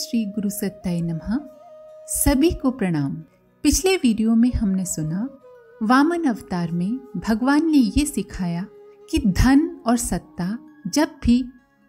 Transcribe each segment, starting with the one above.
श्री गुरु सत्ताय नमः। सभी को प्रणाम। पिछले वीडियो में हमने सुना वामन अवतार में भगवान ने ये सिखाया कि धन और सत्ता जब भी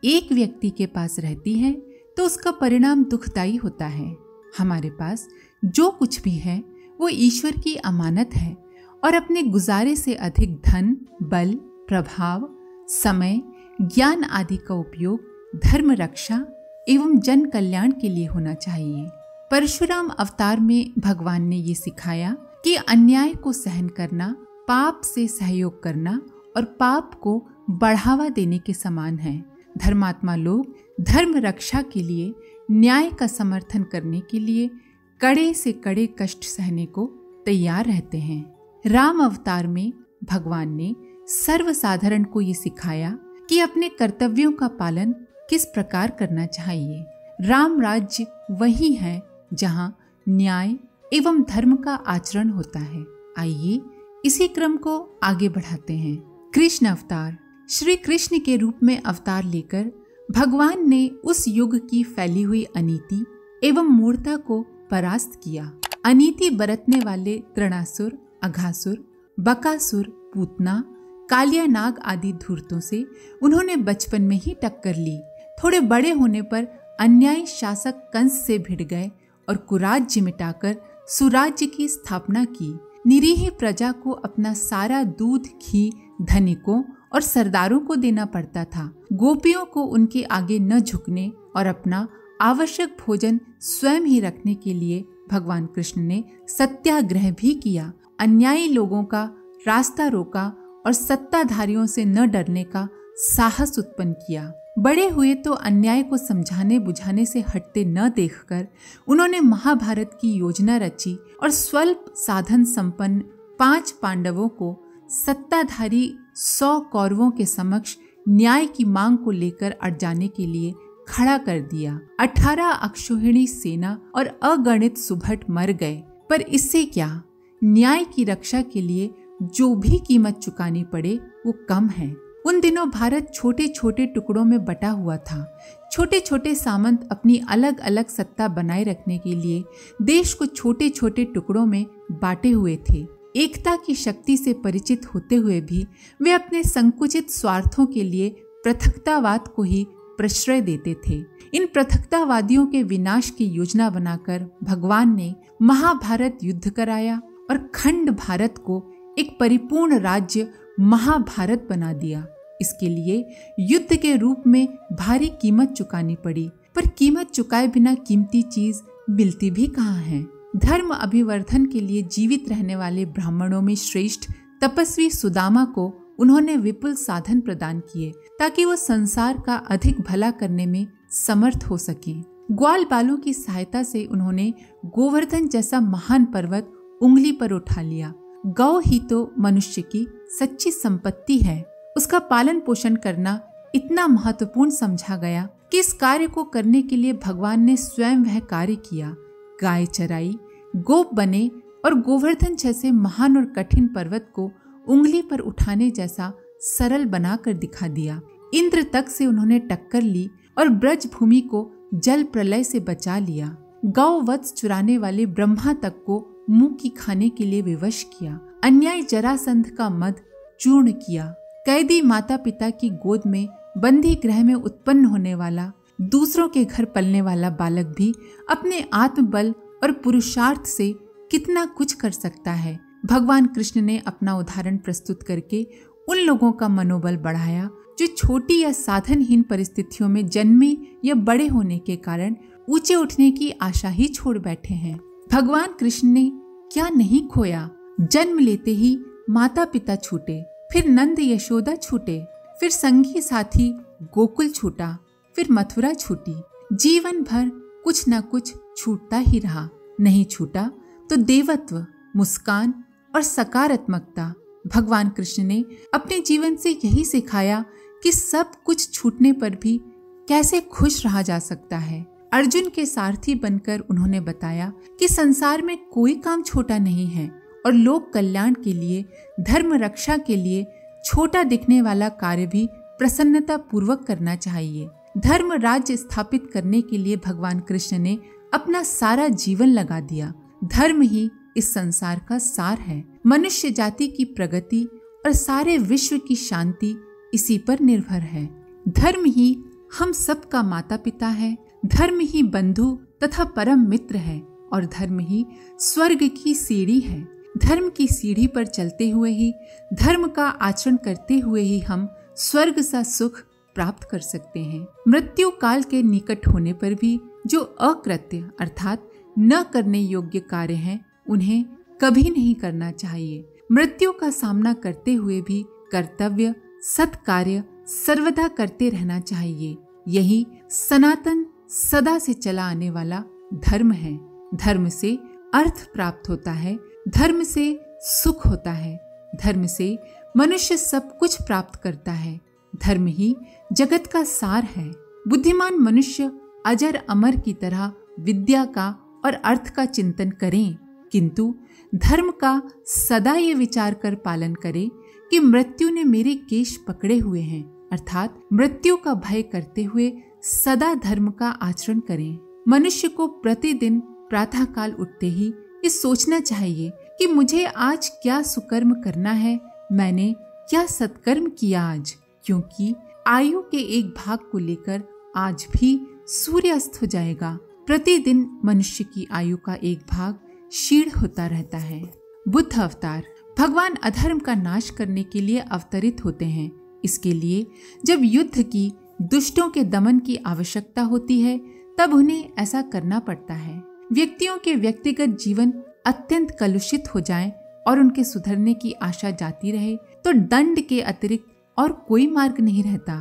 एक व्यक्ति के पास रहती है तो उसका परिणाम दुखदायी होता है। हमारे पास जो कुछ भी है वो ईश्वर की अमानत है और अपने गुजारे से अधिक धन, बल, प्रभाव, समय, ज्ञान आदि का उपयोग धर्म रक्षा एवं जन कल्याण के लिए होना चाहिए। परशुराम अवतार में भगवान ने ये सिखाया कि अन्याय को सहन करना, पाप से सहयोग करना और पाप को बढ़ावा देने के समान है। धर्मात्मा लोग धर्म रक्षा के लिए, न्याय का समर्थन करने के लिए कड़े से कड़े कष्ट सहने को तैयार रहते हैं। राम अवतार में भगवान ने सर्वसाधारण को ये सिखाया कि अपने कर्तव्यों का पालन किस प्रकार करना चाहिए। राम राज्य वही है जहाँ न्याय एवं धर्म का आचरण होता है। आइए इसी क्रम को आगे बढ़ाते हैं। कृष्ण अवतार। श्री कृष्ण के रूप में अवतार लेकर भगवान ने उस युग की फैली हुई अनीति एवं मूर्खता को परास्त किया। अनीति बरतने वाले तृणासुर, अघासुर, बकासुर, पूतना, कालिया नाग आदि धूर्तों से उन्होंने बचपन में ही टक्कर ली। थोड़े बड़े होने पर अन्यायी शासक कंस से भिड़ गए और कुराज्य मिटाकर सुराज्य की स्थापना की। निरीह प्रजा को अपना सारा दूध, घी धनिकों और सरदारों को देना पड़ता था। गोपियों को उनके आगे न झुकने और अपना आवश्यक भोजन स्वयं ही रखने के लिए भगवान कृष्ण ने सत्याग्रह भी किया। अन्यायी लोगों का रास्ता रोका और सत्ताधारियों से न डरने का साहस उत्पन्न किया। बड़े हुए तो अन्याय को समझाने बुझाने से हटते न देखकर उन्होंने महाभारत की योजना रची और स्वल्प साधन संपन्न 5 पांडवों को सत्ताधारी 100 कौरवों के समक्ष न्याय की मांग को लेकर अट जाने के लिए खड़ा कर दिया। 18 अक्षौहिणी सेना और अगणित सुभट मर गए, पर इससे क्या? न्याय की रक्षा के लिए जो भी कीमत चुकानी पड़े वो कम है। उन दिनों भारत छोटे छोटे टुकड़ों में बटा हुआ था। छोटे छोटे सामंत अपनी अलग अलग सत्ता बनाए रखने के लिए देश को छोटे छोटे टुकड़ों में बांटे हुए थे। एकता की शक्ति से परिचित होते हुए भी वे अपने संकुचित स्वार्थों के लिए पृथकतावाद को ही प्रश्रय देते थे। इन पृथकतावादियों के विनाश की योजना बनाकर भगवान ने महाभारत युद्ध कराया और खंड भारत को एक परिपूर्ण राज्य महाभारत बना दिया। इसके लिए युद्ध के रूप में भारी कीमत चुकानी पड़ी, पर कीमत चुकाए बिना कीमती चीज मिलती भी कहाँ है। धर्म अभिवर्धन के लिए जीवित रहने वाले ब्राह्मणों में श्रेष्ठ तपस्वी सुदामा को उन्होंने विपुल साधन प्रदान किए ताकि वो संसार का अधिक भला करने में समर्थ हो सके। ग्वाल बालों की सहायता से उन्होंने गोवर्धन जैसा महान पर्वत उंगली पर उठा लिया। गौ ही तो मनुष्य की सच्ची संपत्ति है। उसका पालन पोषण करना इतना महत्वपूर्ण समझा गया कि इस कार्य को करने के लिए भगवान ने स्वयं वह कार्य किया। गाय चराई, गोप बने और गोवर्धन जैसे महान और कठिन पर्वत को उंगली पर उठाने जैसा सरल बनाकर दिखा दिया। इंद्र तक से उन्होंने टक्कर ली और ब्रज भूमि को जल प्रलय से बचा लिया। गौ वत्स चुराने वाले ब्रह्मा तक को मुंह की खाने के लिए विवश किया। अन्याय जरासंध का मद चूर्ण किया। कैदी माता पिता की गोद में, बंदी गृह में उत्पन्न होने वाला, दूसरों के घर पलने वाला बालक भी अपने आत्मबल और पुरुषार्थ से कितना कुछ कर सकता है। भगवान कृष्ण ने अपना उदाहरण प्रस्तुत करके उन लोगों का मनोबल बढ़ाया जो छोटी या साधनहीन परिस्थितियों में जन्मे या बड़े होने के कारण ऊंचे उठने की आशा ही छोड़ बैठे हैं। भगवान कृष्ण ने क्या नहीं खोया। जन्म लेते ही माता पिता छूटे, फिर नंद यशोदा छूटे, फिर संगी साथी गोकुल छूटा, फिर मथुरा छूटी। जीवन भर कुछ न कुछ छूटता ही रहा। नहीं छूटा तो देवत्व, मुस्कान और सकारात्मकता। भगवान कृष्ण ने अपने जीवन से यही सिखाया कि सब कुछ छूटने पर भी कैसे खुश रहा जा सकता है। अर्जुन के सारथी बनकर उन्होंने बताया कि संसार में कोई काम छोटा नहीं है और लोक कल्याण के लिए, धर्म रक्षा के लिए छोटा दिखने वाला कार्य भी प्रसन्नता पूर्वक करना चाहिए। धर्म राज्य स्थापित करने के लिए भगवान कृष्ण ने अपना सारा जीवन लगा दिया। धर्म ही इस संसार का सार है। मनुष्य जाति की प्रगति और सारे विश्व की शांति इसी पर निर्भर है। धर्म ही हम सबका माता पिता है, धर्म ही बंधु तथा परम मित्र है और धर्म ही स्वर्ग की सीढ़ी है। धर्म की सीढ़ी पर चलते हुए ही, धर्म का आचरण करते हुए ही हम स्वर्ग सा सुख प्राप्त कर सकते हैं। मृत्यु काल के निकट होने पर भी जो अकृत्य अर्थात न करने योग्य कार्य हैं, उन्हें कभी नहीं करना चाहिए। मृत्यु का सामना करते हुए भी कर्तव्य सत्कार्य सर्वदा करते रहना चाहिए। यही सनातन सदा से चला आने वाला धर्म है। धर्म से अर्थ प्राप्त होता है, धर्म से सुख होता है, धर्म से मनुष्य सब कुछ प्राप्त करता है। धर्म ही जगत का सार है। बुद्धिमान मनुष्य अजर अमर की तरह विद्या का और अर्थ का चिंतन करें, किंतु धर्म का सदा ये विचार कर पालन करें कि मृत्यु ने मेरे केश पकड़े हुए हैं, अर्थात मृत्यु का भय करते हुए सदा धर्म का आचरण करें। मनुष्य को प्रतिदिन प्रातः काल उठते ही ये सोचना चाहिए कि मुझे आज क्या सुकर्म करना है, मैंने क्या सत्कर्म किया आज, क्योंकि आयु के एक भाग को लेकर आज भी सूर्य अस्त हो जाएगा। प्रतिदिन मनुष्य की आयु का एक भाग क्षीण होता रहता है। बुद्ध अवतार भगवान अधर्म का नाश करने के लिए अवतरित होते हैं। इसके लिए जब युद्ध की, दुष्टों के दमन की आवश्यकता होती है, तब उन्हें ऐसा करना पड़ता है। व्यक्तियों के व्यक्तिगत जीवन अत्यंत कलुषित हो जाए और उनके सुधरने की आशा जाती रहे तो दंड के अतिरिक्त और कोई मार्ग नहीं रहता।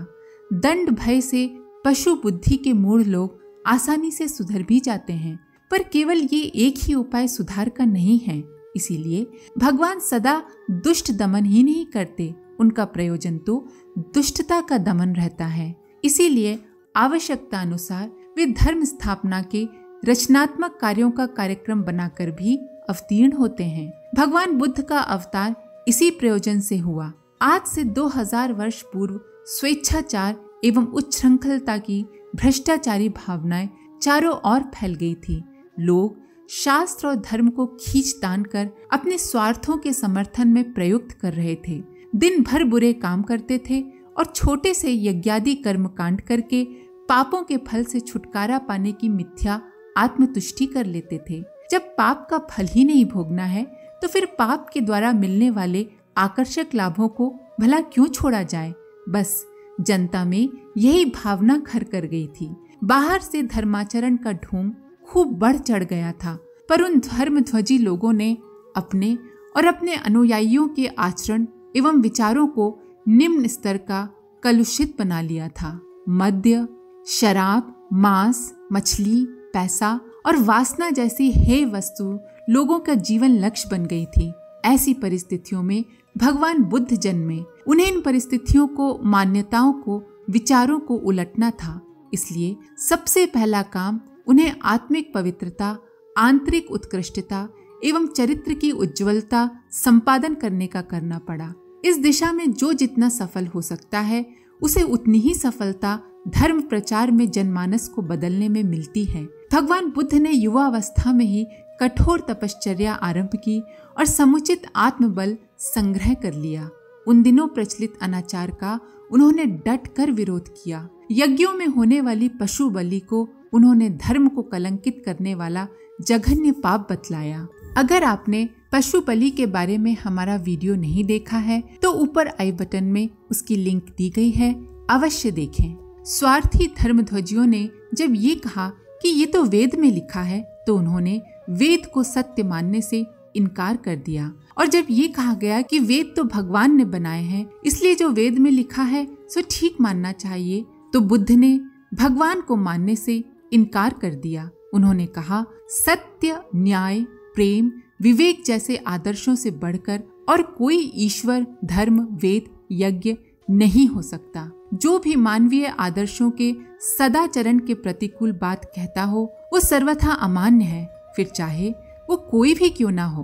दंड भय से पशु बुद्धि के मूढ़ लोग आसानी से सुधर भी जाते हैं, पर केवल ये एक ही उपाय सुधार का नहीं है। इसीलिए भगवान सदा दुष्ट दमन ही नहीं करते, उनका प्रयोजन तो दुष्टता का दमन रहता है। इसीलिए आवश्यकता अनुसार वे धर्म स्थापना के रचनात्मक कार्यों का कार्यक्रम बनाकर भी अवतीर्ण होते हैं। भगवान बुद्ध का अवतार इसी प्रयोजन से हुआ। आज से 2000 वर्ष पूर्व स्वेच्छाचार एवं उच्छृंखलता की भ्रष्टाचारी भावनाएं चारों ओर फैल गई थी। लोग शास्त्र और धर्म को खींच तान कर अपने स्वार्थों के समर्थन में प्रयुक्त कर रहे थे। दिन भर बुरे काम करते थे और छोटे से यज्ञादि कर्म कांड करके पापों के फल से छुटकारा पाने की मिथ्या आत्मतुष्टि कर लेते थे। जब पाप का फल ही नहीं भोगना है तो फिर पाप के द्वारा मिलने वाले आकर्षक लाभों को भला क्यों छोड़ा जाए। बस जनता में यही भावना घर कर गई थी। बाहर से धर्माचरण का ढोंग खूब बढ़ चढ़ गया था, पर उन धर्मध्वजी लोगों ने अपने और अपने अनुयायियों के आचरण एवं विचारों को निम्न स्तर का कलुषित बना लिया था। मद्य, शराब, मांस, मछली, पैसा और वासना जैसी हेय वस्तु लोगों का जीवन लक्ष्य बन गई थी। ऐसी परिस्थितियों में भगवान बुद्ध जन्मे। उन्हें इन परिस्थितियों को, मान्यताओं को, विचारों को उलटना था। इसलिए सबसे पहला काम उन्हें आत्मिक पवित्रता, आंतरिक उत्कृष्टता एवं चरित्र की उज्ज्वलता संपादन करने का करना पड़ा। इस दिशा में जो जितना सफल हो सकता है, उसे उतनी ही सफलता धर्म प्रचार में जनमानस को बदलने में मिलती है। भगवान बुद्ध ने युवावस्था में ही कठोर तपश्चर्या आरंभ की और समुचित आत्मबल संग्रह कर लिया। उन दिनों प्रचलित अनाचार का उन्होंने डट कर विरोध किया। यज्ञों में होने वाली पशु बलि को उन्होंने धर्म को कलंकित करने वाला जघन्य पाप बतलाया। अगर आपने पशु बलि के बारे में हमारा वीडियो नहीं देखा है तो ऊपर आई बटन में उसकी लिंक दी गई है, अवश्य देखें। स्वार्थी धर्मध्वजियों ने जब ये कहा कि ये तो वेद में लिखा है, तो उन्होंने वेद को सत्य मानने से इनकार कर दिया। और जब ये कहा गया कि वेद तो भगवान ने बनाए हैं, इसलिए जो वेद में लिखा है सो ठीक मानना चाहिए, तो बुद्ध ने भगवान को मानने से इनकार कर दिया। उन्होंने कहा, सत्य, न्याय, प्रेम, विवेक जैसे आदर्शों से बढ़कर और कोई ईश्वर, धर्म, वेद, यज्ञ नहीं हो सकता। जो भी मानवीय आदर्शों के सदाचरण के प्रतिकूल बात कहता हो, वो सर्वथा अमान्य है, फिर चाहे वो कोई भी क्यों ना हो।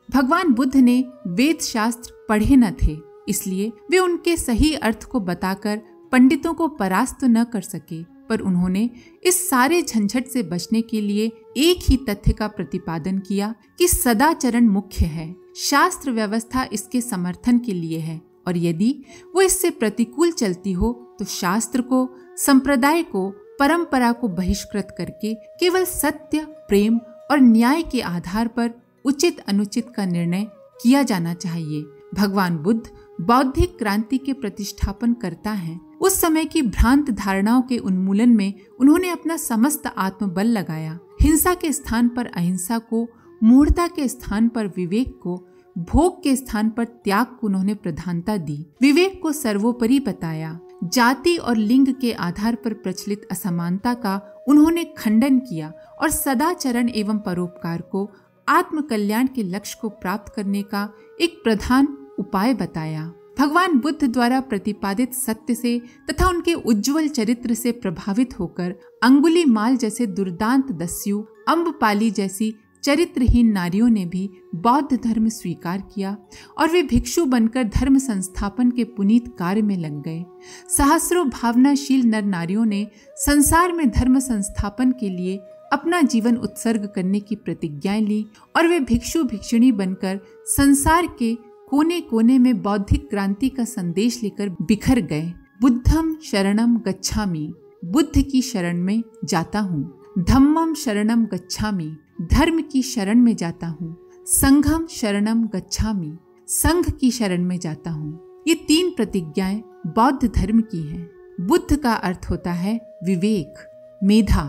भगवान बुद्ध ने वेद शास्त्र पढ़े न थे, इसलिए वे उनके सही अर्थ को बताकर पंडितों को परास्त न कर सके, पर उन्होंने इस सारे झंझट से बचने के लिए एक ही तथ्य का प्रतिपादन किया कि सदाचरण मुख्य है, शास्त्र व्यवस्था इसके समर्थन के लिए है, और यदि वो इससे प्रतिकूल चलती हो तो शास्त्र को, संप्रदाय को, परंपरा को बहिष्कृत करके केवल सत्य, प्रेम और न्याय के आधार पर उचित अनुचित का निर्णय किया जाना चाहिए। भगवान बुद्ध बौद्धिक क्रांति के प्रतिष्ठापन करता है। उस समय की भ्रांत धारणाओं के उन्मूलन में उन्होंने अपना समस्त आत्मबल लगाया। हिंसा के स्थान पर अहिंसा को, मूढ़ता के स्थान पर विवेक को, भोग के स्थान पर त्याग को उन्होंने प्रधानता दी। विवेक को सर्वोपरि बताया। जाति और लिंग के आधार पर प्रचलित असमानता का उन्होंने खंडन किया और सदाचरण एवं परोपकार को आत्म कल्याण के लक्ष्य को प्राप्त करने का एक प्रधान उपाय बताया। भगवान बुद्ध द्वारा प्रतिपादित सत्य से तथा उनके उज्जवल चरित्र से प्रभावित होकर अंगुलीमाल जैसे दुर्दांत दस्यु, अम्बपाली जैसी चरित्रहीन नारियों ने भी बौद्ध धर्म स्वीकार किया और वे भिक्षु बनकर धर्म संस्थापन के पुनीत कार्य में लग गए। सहस्रों भावनाशील नर नारियों ने संसार में धर्म संस्थापन के लिए अपना जीवन उत्सर्ग करने की प्रतिज्ञाएं ली और वे भिक्षु भिक्षुणी बनकर संसार के कोने कोने में बौद्धिक क्रांति का संदेश लेकर बिखर गए। बुद्धम शरणम गच्छामि, बुद्ध की शरण में जाता हूँ। धम्मम शरणम गच्छामि, धर्म की शरण में जाता हूँ। संघम शरणम गच्छामि, संघ की शरण में जाता हूँ। ये 3 प्रतिज्ञाएं बौद्ध धर्म की हैं। बुद्ध का अर्थ होता है विवेक, मेधा,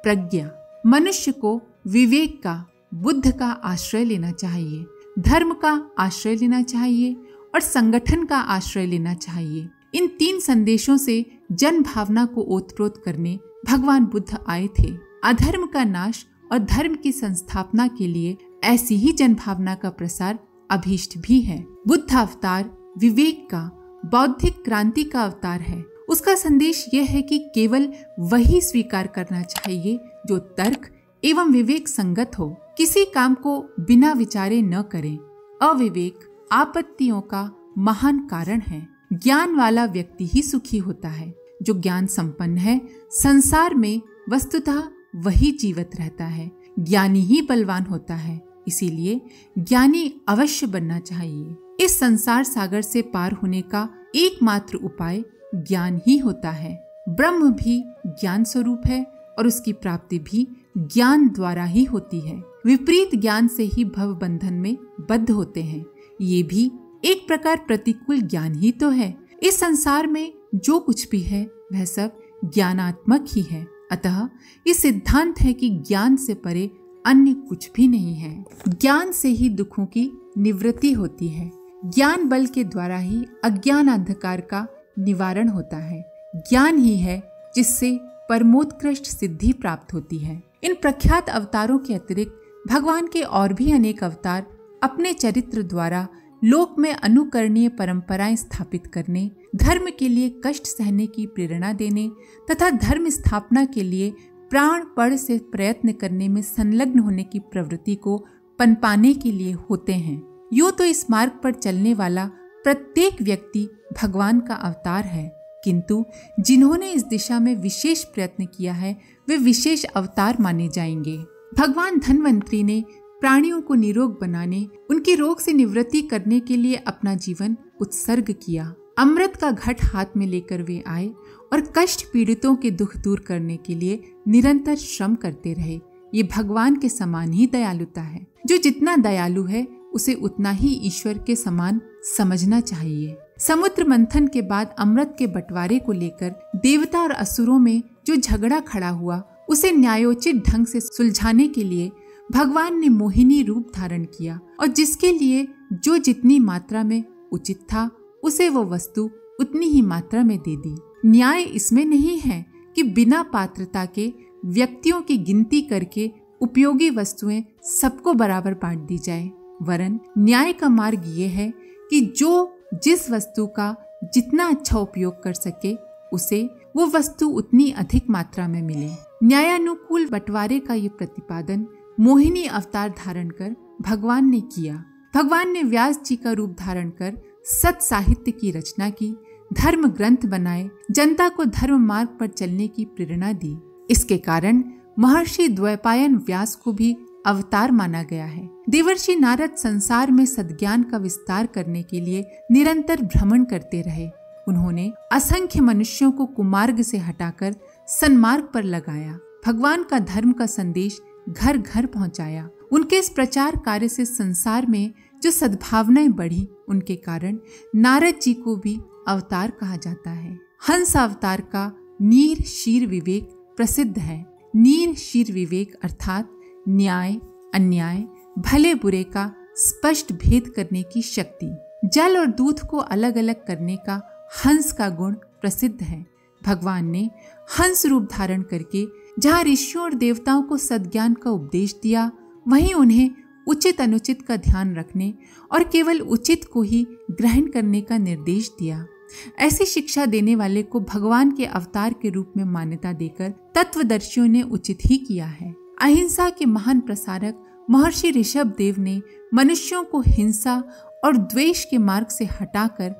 प्रज्ञा। मनुष्य को विवेक का, बुद्ध का आश्रय लेना चाहिए, धर्म का आश्रय लेना चाहिए और संगठन का आश्रय लेना चाहिए। इन 3 संदेशों से जन भावना को ओतप्रोत करने भगवान बुद्ध आए थे। अधर्म का नाश और धर्म की संस्थापना के लिए ऐसी ही जन भावना का प्रसार अभीष्ट भी है। बुद्ध अवतार विवेक का, बौद्धिक क्रांति का अवतार है। उसका संदेश यह है कि केवल वही स्वीकार करना चाहिए जो तर्क एवं विवेक संगत हो। किसी काम को बिना विचारे न करें। अविवेक आपत्तियों का महान कारण है। ज्ञान वाला व्यक्ति ही सुखी होता है। जो ज्ञान संपन्न है, संसार में वस्तुतः वही जीवित रहता है। ज्ञानी ही बलवान होता है, इसीलिए ज्ञानी अवश्य बनना चाहिए। इस संसार सागर से पार होने का एकमात्र उपाय ज्ञान ही होता है। ब्रह्म भी ज्ञान स्वरूप है और उसकी प्राप्ति भी ज्ञान द्वारा ही होती है। विपरीत ज्ञान से ही भव बंधन में बद्ध होते हैं। ये भी एक प्रकार प्रतिकूल ज्ञान ही तो है। इस संसार में जो कुछ भी है वह सब ज्ञानात्मक ही है। अतः ये सिद्धांत है कि ज्ञान से परे अन्य कुछ भी नहीं है। ज्ञान से ही दुखों की निवृत्ति होती है। ज्ञान बल के द्वारा ही अज्ञान अंधकार का निवारण होता है। ज्ञान ही है जिससे परमोत्कृष्ट सिद्धि प्राप्त होती है। इन प्रख्यात अवतारों के अतिरिक्त भगवान के और भी अनेक अवतार अपने चरित्र द्वारा लोक में अनुकरणीय परंपराएं स्थापित करने, धर्म के लिए कष्ट सहने की प्रेरणा देने तथा धर्म स्थापना के लिए प्राणपण से प्रयत्न करने में संलग्न होने की प्रवृत्ति को पनपाने के लिए होते हैं। यूं तो इस मार्ग पर चलने वाला प्रत्येक व्यक्ति भगवान का अवतार है, किंतु जिन्होंने इस दिशा में विशेष प्रयत्न किया है वे विशेष अवतार माने जाएंगे। भगवान धन्वंतरी ने प्राणियों को निरोग बनाने, उनके रोग से निवृत्ति करने के लिए अपना जीवन उत्सर्ग किया। अमृत का घट हाथ में लेकर वे आए और कष्ट पीड़ितों के दुख दूर करने के लिए निरंतर श्रम करते रहे। ये भगवान के समान ही दयालुता है। जो जितना दयालु है उसे उतना ही ईश्वर के समान समझना चाहिए। समुद्र मंथन के बाद अमृत के बंटवारे को लेकर देवता और असुरों में जो झगड़ा खड़ा हुआ, उसे न्यायोचित ढंग से सुलझाने के लिए भगवान ने मोहिनी रूप धारण किया और जिसके लिए जो जितनी मात्रा में उचित था उसे वो वस्तु उतनी ही मात्रा में दे दी। न्याय इसमें नहीं है कि बिना पात्रता के व्यक्तियों की गिनती करके उपयोगी वस्तुएं सबको बराबर बांट दी जाए, वरन न्याय का मार्ग ये है कि जो जिस वस्तु का जितना अच्छा उपयोग कर सके उसे वो वस्तु उतनी अधिक मात्रा में मिले। न्यायानुकूल बंटवारे का ये प्रतिपादन मोहिनी अवतार धारण कर भगवान ने किया। भगवान ने व्यास जी का रूप धारण कर सत साहित्य की रचना की, धर्म ग्रंथ बनाए, जनता को धर्म मार्ग पर चलने की प्रेरणा दी। इसके कारण महर्षि द्वैपायन व्यास को भी अवतार माना गया है। देवर्षि नारद संसार में सद्ज्ञान का विस्तार करने के लिए निरंतर भ्रमण करते रहे। उन्होंने असंख्य मनुष्यों को कुमार्ग से हटाकर सन्मार्ग पर लगाया, भगवान का धर्म का संदेश घर घर पहुंचाया। उनके इस प्रचार कार्य से संसार में जो सद्भावनाएं बढ़ी, उनके कारण नारद जी को भी अवतार कहा जाता है। हंस अवतार का नीर शीर विवेक प्रसिद्ध है। नीर शीर विवेक अर्थात न्याय अन्याय भले बुरे का स्पष्ट भेद करने की शक्ति। जल और दूध को अलग अलग करने का हंस का गुण प्रसिद्ध है। भगवान ने हंस रूप धारण करके जहाँ ऋषियों और देवताओं को सद्ज्ञान का उपदेश दिया, वहीं उन्हें उचित अनुचित का ध्यान रखने और केवल उचित को ही ग्रहण करने का निर्देश दिया। ऐसी शिक्षा देने वाले को भगवान के अवतार के रूप में मान्यता देकर तत्वदर्शियों ने उचित ही किया है। अहिंसा के महान प्रसारक महर्षि ऋषभ देव ने मनुष्यों को हिंसा और द्वेष के मार्ग से हटाकर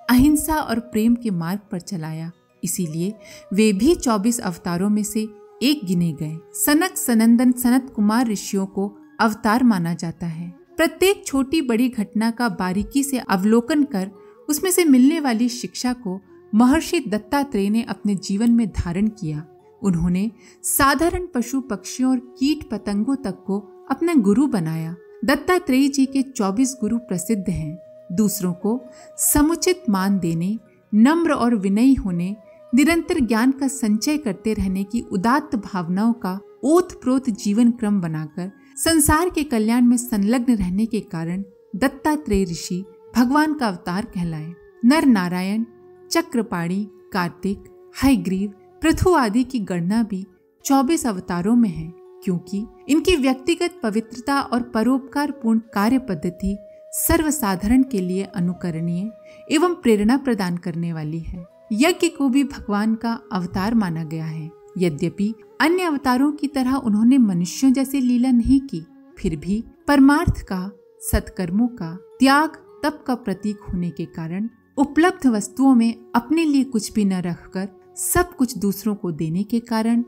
अहिंसा और प्रेम के मार्ग पर चलाया। इसीलिए वे भी 24 अवतारों में से एक गिने गए। सनक सनंदन सनत कुमार ऋषियों को अवतार माना जाता है। प्रत्येक छोटी बड़ी घटना का बारीकी से अवलोकन कर उसमें से मिलने वाली शिक्षा को महर्षि दत्तात्रेय ने अपने जीवन में धारण किया। उन्होंने साधारण पशु पक्षियों और कीट पतंगों तक को अपना गुरु बनाया। दत्तात्रेय जी के 24 गुरु प्रसिद्ध हैं। दूसरों को समुचित मान देने, नम्र और विनयी होने, निरंतर ज्ञान का संचय करते रहने की उदात्त भावनाओं का ओतप्रोत जीवन क्रम बनाकर संसार के कल्याण में संलग्न रहने के कारण दत्तात्रेय ऋषि भगवान का अवतार कहलाए। नर नारायण, चक्रपाणी, कार्तिक, हयग्रीव, पृथु आदि की गणना भी 24 अवतारों में है, क्योंकि इनकी व्यक्तिगत पवित्रता और परोपकार पूर्ण कार्य पद्धति सर्वसाधारण के लिए अनुकरणीय एवं प्रेरणा प्रदान करने वाली है। यज्ञ को भी भगवान का अवतार माना गया है। यद्यपि अन्य अवतारों की तरह उन्होंने मनुष्यों जैसे लीला नहीं की, फिर भी परमार्थ का, सत्कर्मों का, त्याग तप का प्रतीक होने के कारण उपलब्ध वस्तुओं में अपने लिए कुछ भी न रखकर सब कुछ दूसरों को देने के कारण,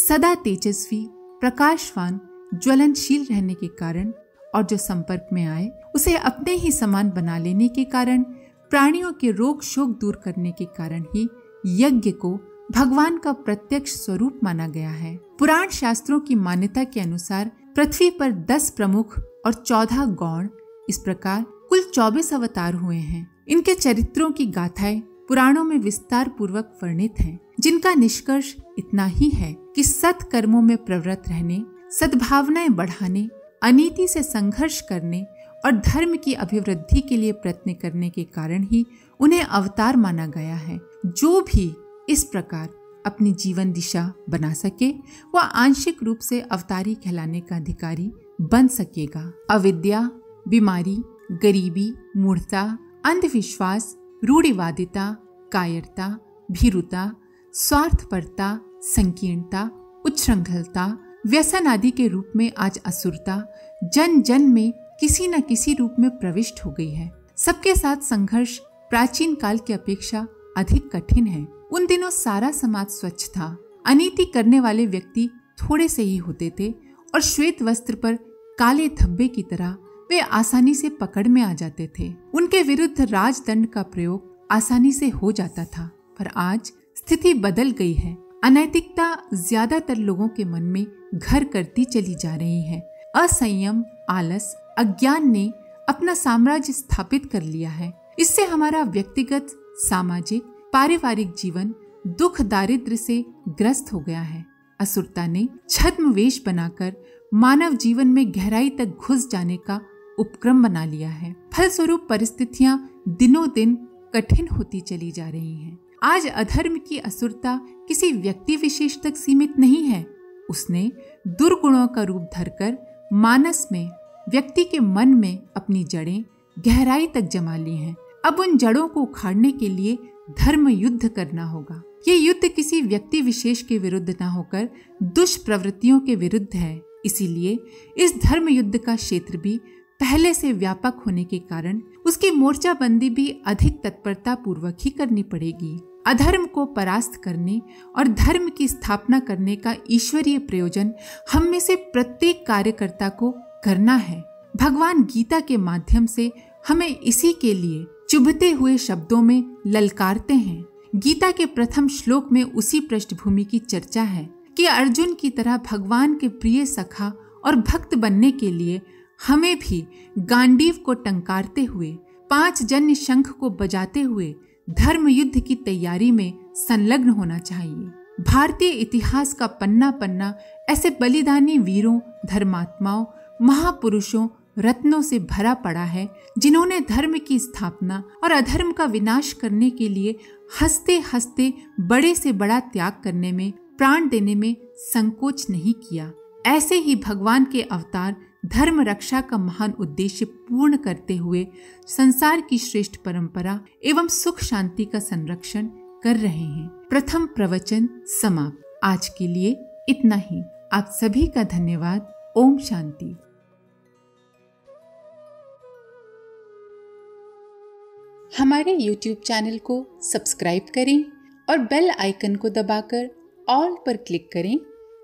सदा तेजस्वी, प्रकाशवान, ज्वलनशील रहने के कारण और जो संपर्क में आए उसे अपने ही समान बना लेने के कारण, प्राणियों के रोग शोक दूर करने के कारण ही यज्ञ को भगवान का प्रत्यक्ष स्वरूप माना गया है। पुराण शास्त्रों की मान्यता के अनुसार पृथ्वी पर 10 प्रमुख और 14 गौण, इस प्रकार कुल 24 अवतार हुए हैं। इनके चरित्रों की गाथाएं पुराणों में विस्तार पूर्वक वर्णित हैं, जिनका निष्कर्ष इतना ही है कि सत्कर्मों में प्रवृत्त रहने, सद्भावनाएं बढ़ाने, अनीति से संघर्ष करने और धर्म की अभिवृद्धि के लिए प्रयत्न करने के कारण ही उन्हें अवतार माना गया है। जो भी इस प्रकार अपनी जीवन दिशा बना सके वह आंशिक रूप से अवतारी कहलाने का अधिकारी बन सकेगा। अविद्या, बीमारी, गरीबी, मूढ़ता, अंधविश्वास, रूढ़िवादिता, कायरता, भीरुता, स्वार्थपरता, संकीर्णता, उच्छृंखलता, व्यसन आदि के रूप में आज असुरता जन जन में किसी न किसी रूप में प्रविष्ट हो गई है। सबके साथ संघर्ष प्राचीन काल की अपेक्षा अधिक कठिन है। उन दिनों सारा समाज स्वच्छ था। अनीति करने वाले व्यक्ति थोड़े से ही होते थे और श्वेत वस्त्र पर काले धब्बे की तरह वे आसानी से पकड़ में आ जाते थे। उनके विरुद्ध राजदंड का प्रयोग आसानी से हो जाता था। पर आज स्थिति बदल गई है। अनैतिकता ज्यादातर लोगों के मन में घर करती चली जा रही है। असंयम, आलस, अज्ञान ने अपना साम्राज्य स्थापित कर लिया है। इससे हमारा व्यक्तिगत, सामाजिक, पारिवारिक जीवन दुख दारिद्र्य से ग्रस्त हो गया है। असुरता ने छद्म वेश बनाकर मानव जीवन में गहराई तक घुस जाने का उपक्रम बना लिया है। फलस्वरूप परिस्थितियां दिनों दिन कठिन होती चली जा रही हैं। आज अधर्म की असुरता किसी व्यक्ति विशेष तक सीमित नहीं है। उसने दुर्गुणों का रूप धरकर मानस में, व्यक्ति के मन में अपनी जड़ें गहराई तक जमा ली हैं। अब उन जड़ों को उखाड़ने के लिए धर्म युद्ध करना होगा। ये युद्ध किसी व्यक्ति विशेष के विरुद्ध न होकर दुष्प्रवृत्तियों के विरुद्ध है। इसीलिए इस धर्म युद्ध का क्षेत्र भी पहले से व्यापक होने के कारण उसकी मोर्चाबंदी भी अधिक तत्परता पूर्वक ही करनी पड़ेगी। अधर्म को परास्त करने और धर्म की स्थापना करने का ईश्वरीय प्रयोजन हम में से प्रत्येक कार्यकर्ता को करना है। भगवान गीता के माध्यम से हमें इसी के लिए चुभते हुए शब्दों में ललकारते हैं। गीता के प्रथम श्लोक में उसी पृष्ठभूमि की चर्चा है कि अर्जुन की तरह भगवान के प्रिय सखा और भक्त बनने के लिए हमें भी गांडीव को टंकारते हुए, 5 जन्य शंख को बजाते हुए धर्म युद्ध की तैयारी में संलग्न होना चाहिए। भारतीय इतिहास का पन्ना पन्ना ऐसे बलिदानी वीरों, धर्मात्माओं, महापुरुषों, रत्नों से भरा पड़ा है, जिन्होंने धर्म की स्थापना और अधर्म का विनाश करने के लिए हंसते हंसते बड़े से बड़ा त्याग करने में, प्राण देने में संकोच नहीं किया। ऐसे ही भगवान के अवतार धर्म रक्षा का महान उद्देश्य पूर्ण करते हुए संसार की श्रेष्ठ परंपरा एवं सुख शांति का संरक्षण कर रहे हैं। प्रथम प्रवचन समाप्त। आज के लिए इतना ही। आप सभी का धन्यवाद। ओम शांति। हमारे YouTube चैनल को सब्सक्राइब करें और बेल आइकन को दबाकर ऑल पर क्लिक करें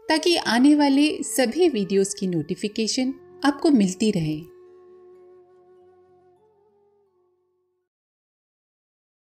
ताकि आने वाले सभी वीडियोस की नोटिफिकेशन आपको मिलती रहे।